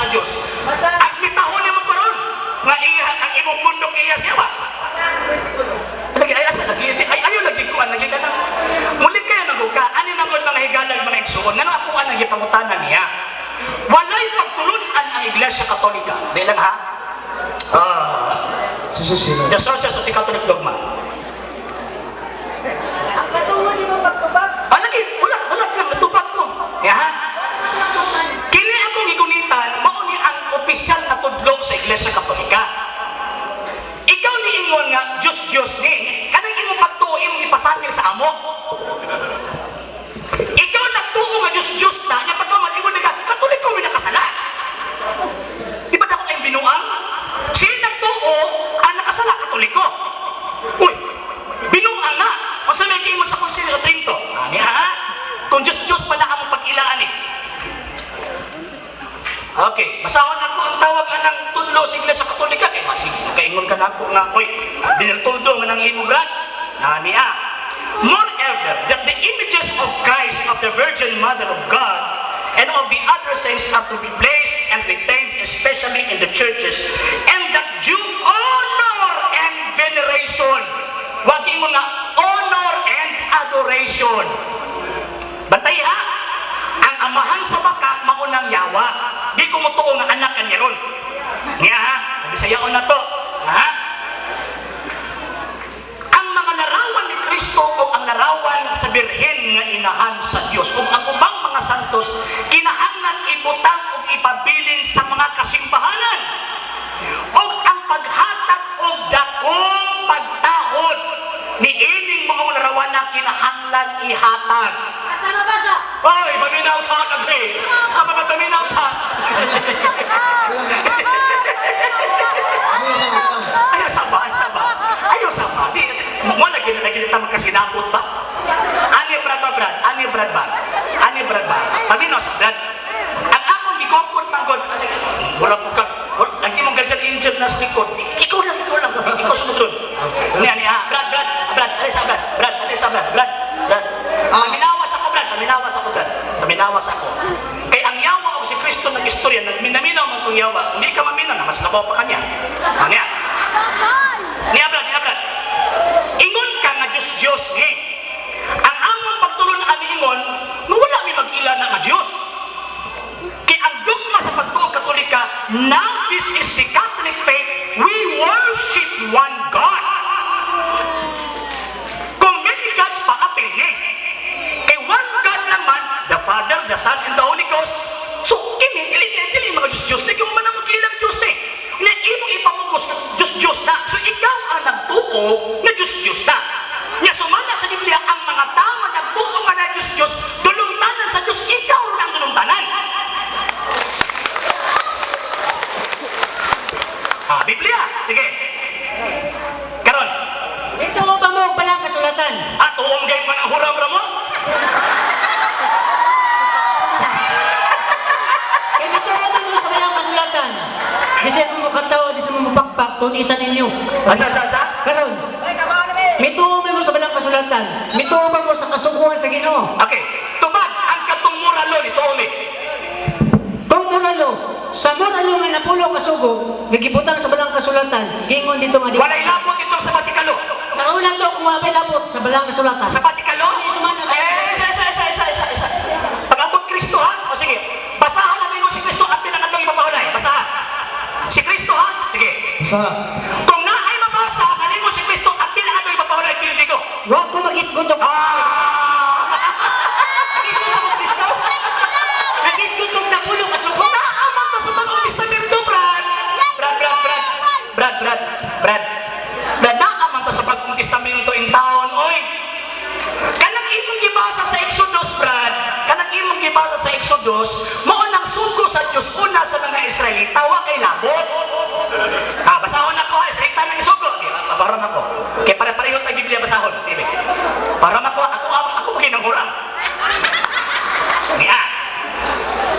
sa Dios. At mitahon nimo karon nga iya ang imong mundo iya siya ba? Lagi ay asa lagi ay ayo lagi kuan lagi kana. Muli kayo naguka ani naman mga higalag mga igsuon ngano ako ang gipangutanan niya. Walay pagtulunan ang Iglesia Katolika. Bilang ha? The sources of the Catholic dogma. Ang katuwa di mo pagtubag? Lagi, ulat lang, natubag ko. Ya? Kini akong igunitan, mauni ang opisyal na tudlo sa Iglesia Katolika. Ikaw ni ingon nga, Diyos ni, kanang imong pagtuo, imong ipasangil sa amo. Ikaw nagtuo nga Diyos na, niya pagkaman, ingon na ka, Katoliko may nakasala. Di ba na ako kayong binuang? Siya nagtuo, ang nakasala, Katoliko. Uy, binuang na. Kung sa may kaimon sa Konsilyo sa Trinto, ha? Kung Diyos pala ang pag-ilaan eh. Okay, basahon ako ang tawag ng tudlo sa Iglesia Katolika kay masig kaingon ka nako nga oy binultuldo nga nang imo grad niya. Moreover, that the images of Christ, of the Virgin Mother of God, and of the other saints are to be placed and retained especially in the churches, and that due honor and veneration. Wag mo nga honor and adoration. Bantay ha, ang amahan sa baka maunang yawa. Di ko mutuo nga anak kan ron. Niya ha, Bisayaon na to. Ha? Ang mga larawan ni Kristo o ang larawan sa Birhen nga inahan sa Dios o ang ubang mga santos kinahanglan ibutang o ipabilin sa mga kasimbahanan o ang paghatag o dakong pagtahod ni ining mga larawan na kinahanglan ihatag. Asa mabasa? Oy, paminaw sa kagri. Ang mga paminaw sa. Ayaw saba. Ayaw saba. Di, mo lagi na magkasinabot ba? Ani brad ba? Paminaw sa brad. Ang akong gikopon manggod. Wala po ka. Lagi mong ganyan angel na sa likod. Ikaw lang. Ikaw sumutron. Ani ha. Brad. Alisa brad. Paminawas ako. Kay ang yawa o si Kristo nag-istorya, nagminaminaw man itong yawa, hindi ka maminaw na mas labaw pa kanya. Niya brad. Ingon ka nga Diyos ni. Ang among pagtulon ani ingon, wala may mag-ila na nga Diyos. Kay ang dogma sa pagtuo Katolika, now this is the Catholic faith, we worship one God. Kung many gods pa apil ni, one God naman, the Father, the Son, and the Holy Ghost. So, kini mga Diyos na, kung man ang mag-ilang Diyos na, na imong ipamugos na Diyos na. So, ikaw ang nagtuo na Diyos na. Nga sumana sa Biblia, ang mga tao na nagtuo nga na Diyos, dulungtanan sa Diyos, ikaw rin ang dulungtanan. Biblia, sige. Karon. Dito mo pa mo palang kasulatan. Tuong gay pa ng huram-ram mo? Kasi kung makatawa, di sa mga mapakpak, doon isa ninyo. Asa? Karon, mituo mo sa balang kasulatan. Mituo mo sa kasuguan sa Ginoo. Okay. Tubag, ang katong muralo ni Tuomi. Tong muralo, sa muralo nga napulo kasugo, gagibutang sa balang kasulatan, gingon dito nga dito. Walay labot ito sa Batikalo. Kauna to, kung wapay labot sa balang kasulatan. Sa Batikalo? Isa. Pag-abot Kristo ha? O sige, basahan natin mo si Kristo at pinangatong ipapahulay. Basahan. Si Kristo ha? Sige. Basahan. Kung naay mabasa, kanin mo si Kristo at pinangatong ipapahulay, pinili ko. Huwag ko mag-isgundok. Nag-isgundok na pulo kasugo. Naaman to sa Bagong Testamento, Brad. Brad, naaman to sa Bagong Testamento in taon, oy. Kanang imong gibasa sa Exodus, Brad. Maunang sugo sa Diyos una sa mga Israelita, wa kay labot. Basahon ako ha, Israelita ng isugo. Pabaron ako. Kaya pare-pareho tayo Biblia basahon. Sige. Para ako maginanghurang. Niya.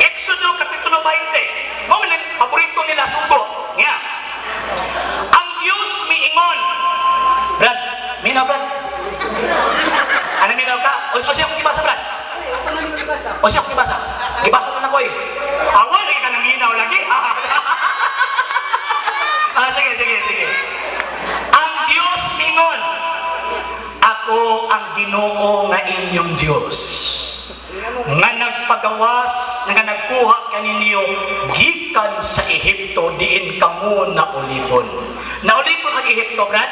Exodus Kapitulo 20. Maunang paborito nila sugo. Niya. Ang Diyos miingon. Brad, minaw Brad. Ano minaw ka? O siya kong ibasa Brad? O siya kong ibasa? Ibasa na ako eh. Awal, lagi ka nang hinaw lagi. Dios nga nagpagawas nga nagkuha kaninyo gikan sa Ehipto diin kamo naulipon. Naulipon kag Ehipto, Brad?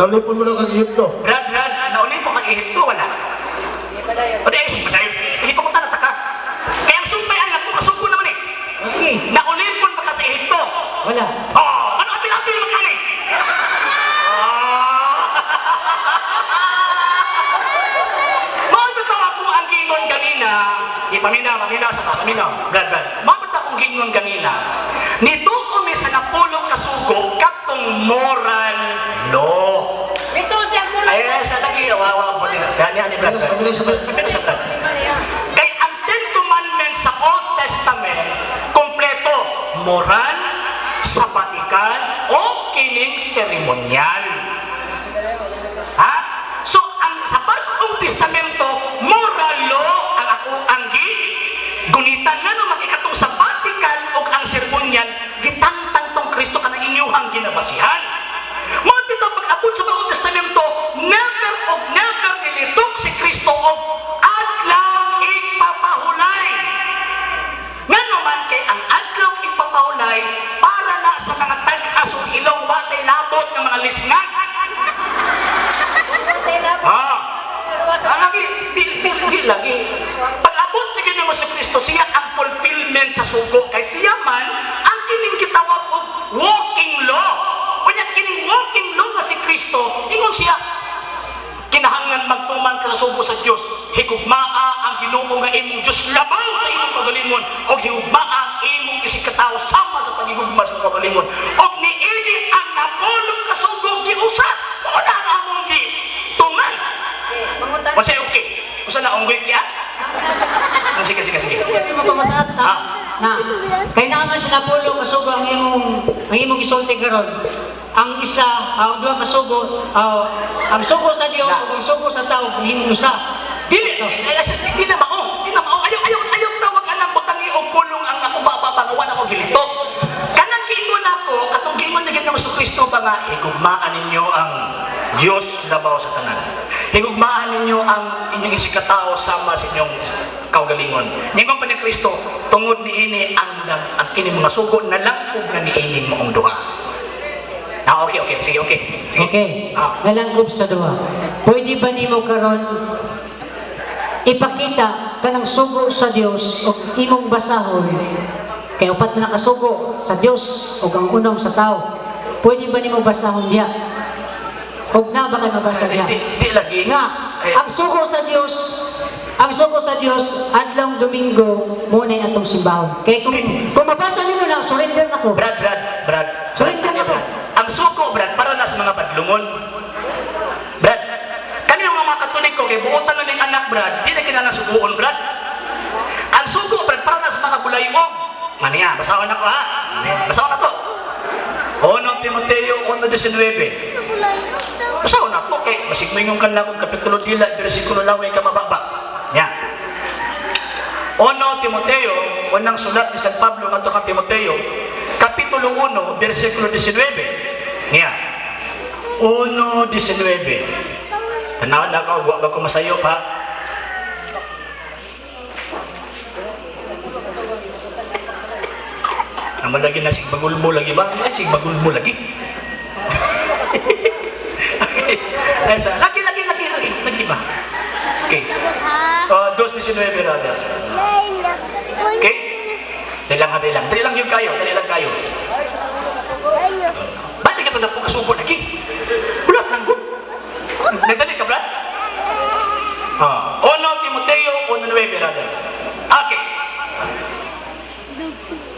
Nalipon mo na kag Ehipto. Brad, naulipon kag Ehipto wala? O di ay padayon, hipapunta na taka. Kaya ang sumpay anak mo kasugo naman eh. Okay. Naulipon ba ka sa Ehipto? Wala. Oh, ano apil-apil mo kani? Mabot ako ang gingon kanina. Paminaw sa paminaw. Brad. Mabot akong gingon kanina. Nito kami sa napulong kasugo katong moral law. Ito siya mula. Ay, sa lagi, wawa po nila. Gani, Brad. Pabila sa Brad. Kay ang Ten Commandments sa Old Testament, kompleto, moral, sabbatical, o kining seremonyal. Ha? So, sa Bagong Testamento, moral law, ang ako ang gunitan nga no, makikatong sabbatical o ang seremonyal, gitangtang tong Kristo ka na inyuhang ginabasihan. Mga pito, pag-abot sa Bagong Testamento, never nilitok si Kristo o adlaw ipapahulay. Nga naman kay ang adlaw ipapahulay para na sa mga tag-asong ilong batay labot ng mga lisngan. Lagi. Pag-abot na ganyan mo si Kristo, siya ang fulfillment sa sugo. Kay siya man, ang kining gitawag og walking law. O niya, kining walking law na si Kristo, ingon siya, kinahanglan magtuman ka sa sugo sa Diyos. Higugmaa ang Ginoo nga imong Diyos labaw sa imong kagalingon. O higugmaa ang imong isikataw sama sa pagigugma sa kagalingon. O niili ang napulong kasugong giusap. Muna ang among gituman. Mangutan. Masay okay. Usa na unggoy kaya? Sige. Mapamataat na kay naman sa napulong kasugo ang imong gisulti karon. Ang isa, ang duha kasugo, ang sugo sa Dios ug ang sugo sa tao ang imong usa. Dili na mao. Ayaw tawag anang butangi og pulong ang ako bababa wala ko gilito. Kanang giingon ako, katong giingon na Ginoong Kristo ba nga higugmaan ninyo ang Dios labaw sa tanan. Higugmaan ninyo ang inyong isikatao sama sa inyong kaugalingon. Ningon pa ni Kristo, tungod niini ang kini mga sugo na langkog na niini mo ang duha. Okay. Sige. Okay. Nalangkob sa duha. Pwede ba nimo karon ipakita kanang sugo sa Dios o imong basahon kay upat na nakasugo sa Dios o ang unong sa tao? Pwede ba nimo basahon diya? Og na ba kay mabasa diya? Di lagi. Nga, ang sugo sa Dios adlong Domingo muna atong simbahon. Kay kung mabasa nimo na surrender nako. Brad. Surrender nako. Ang suko, Brad, para na sa mga badlungon. Brad, kanina mga Katoliko, kay buotan na ning anak, Brad, di na kinala suguon, Brad. Ang suko, Brad, para na sa mga bulayong. Maniya, basawan ako, ha? Basawan ako. 1 Timoteo 1:19. Basawan ako, kay masigmingong ka na kung kapitulo dila, versikulo laway ka mababa. Yan. 1 Timoteo, unang sulat ni San Pablo ng kay Timoteo, Kapitulo 1, versikulo 19. Yan. 1:19. Tanaw na ka, huwag ako masayo pa. Naman lagi na sigbagulmo lagi ba? Ay, sigbagulmo lagi. Okay. Lagi ba? Okay. 2:19 rather. Okay? Dali lang yung kayo. Balik ka na po kasubo lagi. Ulat lang ko. Nagdali ka, Brad? 1 Timoteo 1:9 rather. Okay.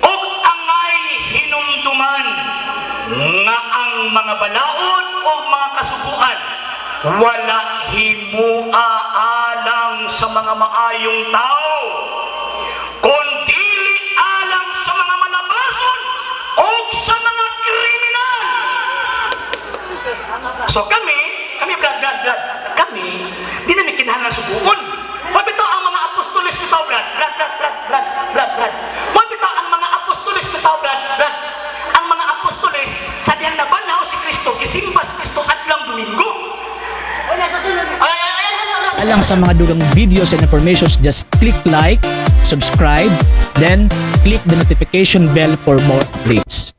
Og angay hinumduman nga ang mga balaod o mga kasubuan wala himua alang sa mga maayong tao, kundili alang sa mga malabason o sa mga kriminal. So kami, Brad, di namin kinahanglan subuon. Mabito ang mga apostoles nito, Brad. Mabito ang mga apostoles nito, Brad. Ang mga apostoles, sa diyan na banaw si Kristo, gisimba si Kristo adlang Domingo. Wala kasunod. Ay, alang sa mga dugang videos and informations, just click like, subscribe, then click the notification bell for more updates.